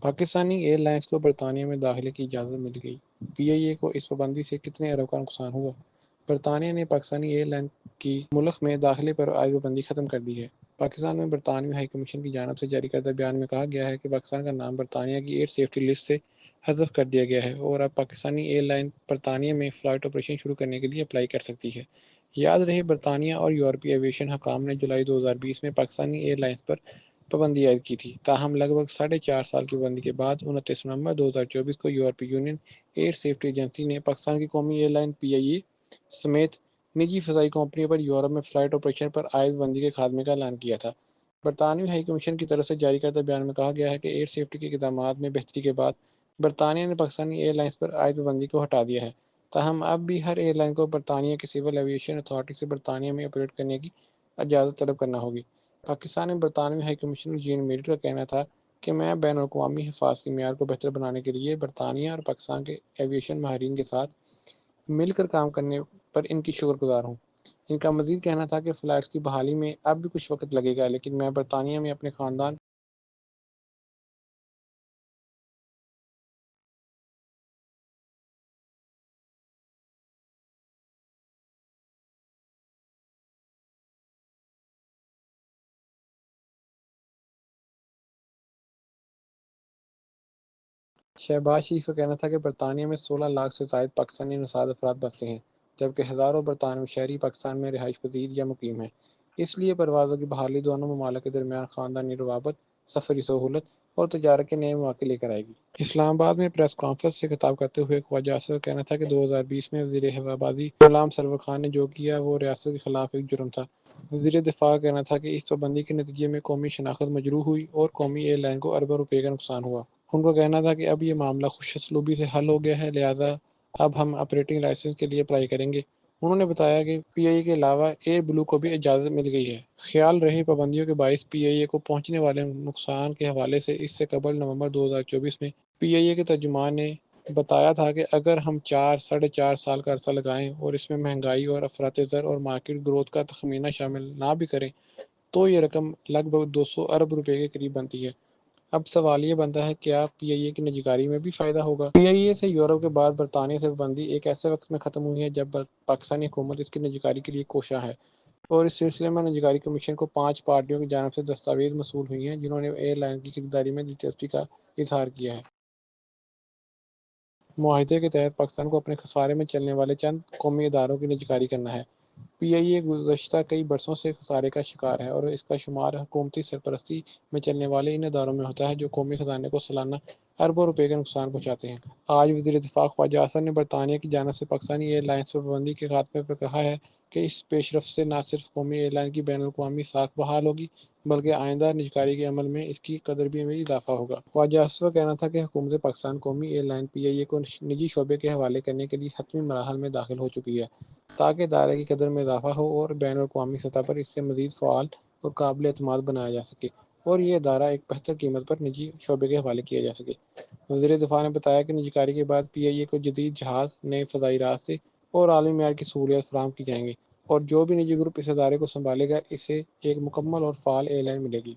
Pakistani year lines کو برطانیہ میں داخلے کی اجازت مل گئی۔ پی آئی اے کو اس پابندی سے کتنے ارب کا نقصان ہوا؟ برطانیہ نے پاکستانی ایئر لائن کی ملک میں داخلے پر عائد پابندی ختم کر دی ہے۔ پاکستان میں برطانوی ہائی کمیشن کی جانب سے جاری کردہ بیان میں کہا گیا ہے کہ پاکستان کا نام برطانیہ کی ایئر سیفٹی لسٹ سے حذف کر دیا گیا ہے اور اب پاکستانی ایئر لائن برطانیہ میں فلائٹ آپریشن شروع کرنے کے لیے اپلائی کر سکتی ہے۔ یاد رہے برطانیہ اور یورپی ایویشن حکام نے جولائی 2020 میں پاکستانی ایئر لائنز پر پابندی عائد کی تھی، تاہم لگ بھگ 4.5 سال کی پابندی کے بعد 29 نومبر 2024 کو یورپی یونین ایئر سیفٹی ایجنسی نے پاکستان کی قومی ایئر لائن پی آئی اے سمیت نجی فضائی کمپنیوں پر یورپ میں فلائٹ آپریشن پر عائد پابندی کے خاتمے کا اعلان کیا تھا۔ برطانوی ہائی کمیشن کی طرف سے جاری کردہ بیان میں کہا گیا ہے کہ ایئر سیفٹی کے اقدامات میں بہتری کے بعد برطانیہ نے پاکستانی ایئر لائنز پر عائد پابندی کو ہٹا دیا ہے، تاہم اب بھی ہر ایئر لائن کو برطانیہ کی سول ایویشن اتھارٹی سے برطانیہ میں آپریٹ کرنے کی اجازت طلب کرنا ہوگی۔ پاکستان میں برطانوی ہائی کمشنر جین میریٹ کا کہنا تھا کہ میں بین الاقوامی حفاظتی معیار کو بہتر بنانے کے لیے برطانیہ اور پاکستان کے ایویشن ماہرین کے ساتھ مل کر کام کرنے پر ان کی شکر گزار ہوں۔ ان کا مزید کہنا تھا کہ فلائٹس کی بحالی میں اب بھی کچھ وقت لگے گا، لیکن میں برطانیہ میں اپنے خاندان شہباز شریف کا کہنا تھا کہ برطانیہ میں 16 لاکھ سے زائد پاکستانی نژاد افراد بستے ہیں، جبکہ ہزاروں برطانوی شہری پاکستان میں رہائش پذیر یا مقیم ہیں۔ اس لیے پروازوں کی بحالی دونوں ممالک کے درمیان خاندانی روابط، سفری سہولت اور تجارت کے نئے مواقع لے کر آئے گی۔ اسلام آباد میں پریس کانفرنس سے خطاب کرتے ہوئے خواجہ آصف کا کہنا تھا کہ 2020 میں وزیر ہوا بازی غلام سرور خان نے جو کیا وہ ریاست کے خلاف ایک جرم تھا۔ وزیر دفاع کا کہنا تھا کہ اس پابندی کے نتیجے میں قومی شناخت مجروح ہوئی اور قومی ایئر لائن کو اربوں روپے کا نقصان ہوا۔ ان کا کہنا تھا کہ اب یہ معاملہ خوش اسلوبی سے حل ہو گیا ہے، لہذا اب ہم آپریٹنگ لائسنس کے لیے اپلائی کریں گے۔ انہوں نے بتایا کہ پی آئی اے کے علاوہ ایئر بلو کو بھی اجازت مل گئی ہے۔ خیال رہے پابندیوں کے باعث پی آئی اے کو پہنچنے والے نقصان کے حوالے سے اس سے قبل نومبر 2024 میں پی آئی اے کے ترجمان نے بتایا تھا کہ اگر ہم 4.5 سال کا عرصہ لگائیں اور اس میں مہنگائی اور افراط زر اور مارکیٹ گروتھ کا تخمینہ شامل نہ بھی کریں تو یہ رقم لگ بھگ 200 ارب روپے کے قریب بنتی ہے۔ اب سوال یہ بنتا ہے کیا پی آئی اے کی نجکاری میں بھی فائدہ ہوگا؟ پی آئی اے سے یورپ کے بعد برطانیہ سے پابندی ایک ایسے وقت میں ختم ہوئی ہے جب پاکستانی حکومت اس کی نجکاری کے لیے کوشاں ہے، اور اس سلسلے میں نجکاری کمیشن کو 5 پارٹیوں کی جانب سے دستاویز موصول ہوئی ہیں جنہوں نے ایئر لائن کی خریداری میں دلچسپی کا اظہار کیا ہے۔ معاہدے کے تحت پاکستان کو اپنے خسارے میں چلنے والے چند قومی اداروں کی نجکاری کرنا ہے۔ پی آئی اے گزشتہ کئی برسوں سے خسارے کا شکار ہے اور اس کا شمار حکومتی سرپرستی میں چلنے والے ان اداروں میں ہوتا ہے جو قومی خزانے کو سالانہ اربوں روپے کا نقصان پہنچاتے ہیں۔ آج وزیر دفاع خواجہ آصف نے برطانیہ کی جانب سے پاکستانی ایئر لائنز پر پابندی کے خاتمے پر کہا ہے کہ اس پیش رفت سے نہ صرف قومی ایئر لائن کی بین الاقوامی ساکھ بحال ہوگی بلکہ آئندہ نجکاری کے عمل میں اس کی قدر میں بھی اضافہ ہوگا۔ خواجہ آصف کا کہنا تھا کہ حکومت پاکستان قومی ایئر لائن پی آئی اے کو نجی شعبے کے حوالے کرنے کے لیے حتمی مراحل میں داخل ہو چکی ہے تاکہ دائرے کی قدر میں اضافہ ہو اور بین الاقوامی سطح پر اس سے مزید فعال اور قابل اعتماد بنایا جا سکے اور یہ ادارہ ایک بہتر قیمت پر نجی شعبے کے حوالے کیا جا سکے۔ وزیر دفاع نے بتایا کہ نجکاری کے بعد پی آئی اے کو جدید جہاز، نئے فضائی راستے اور عالمی معیار کی سہولیات فراہم کی جائیں گی، اور جو بھی نجی گروپ اس ادارے کو سنبھالے گا اسے ایک مکمل اور فعال ایئر لائن ملے گی۔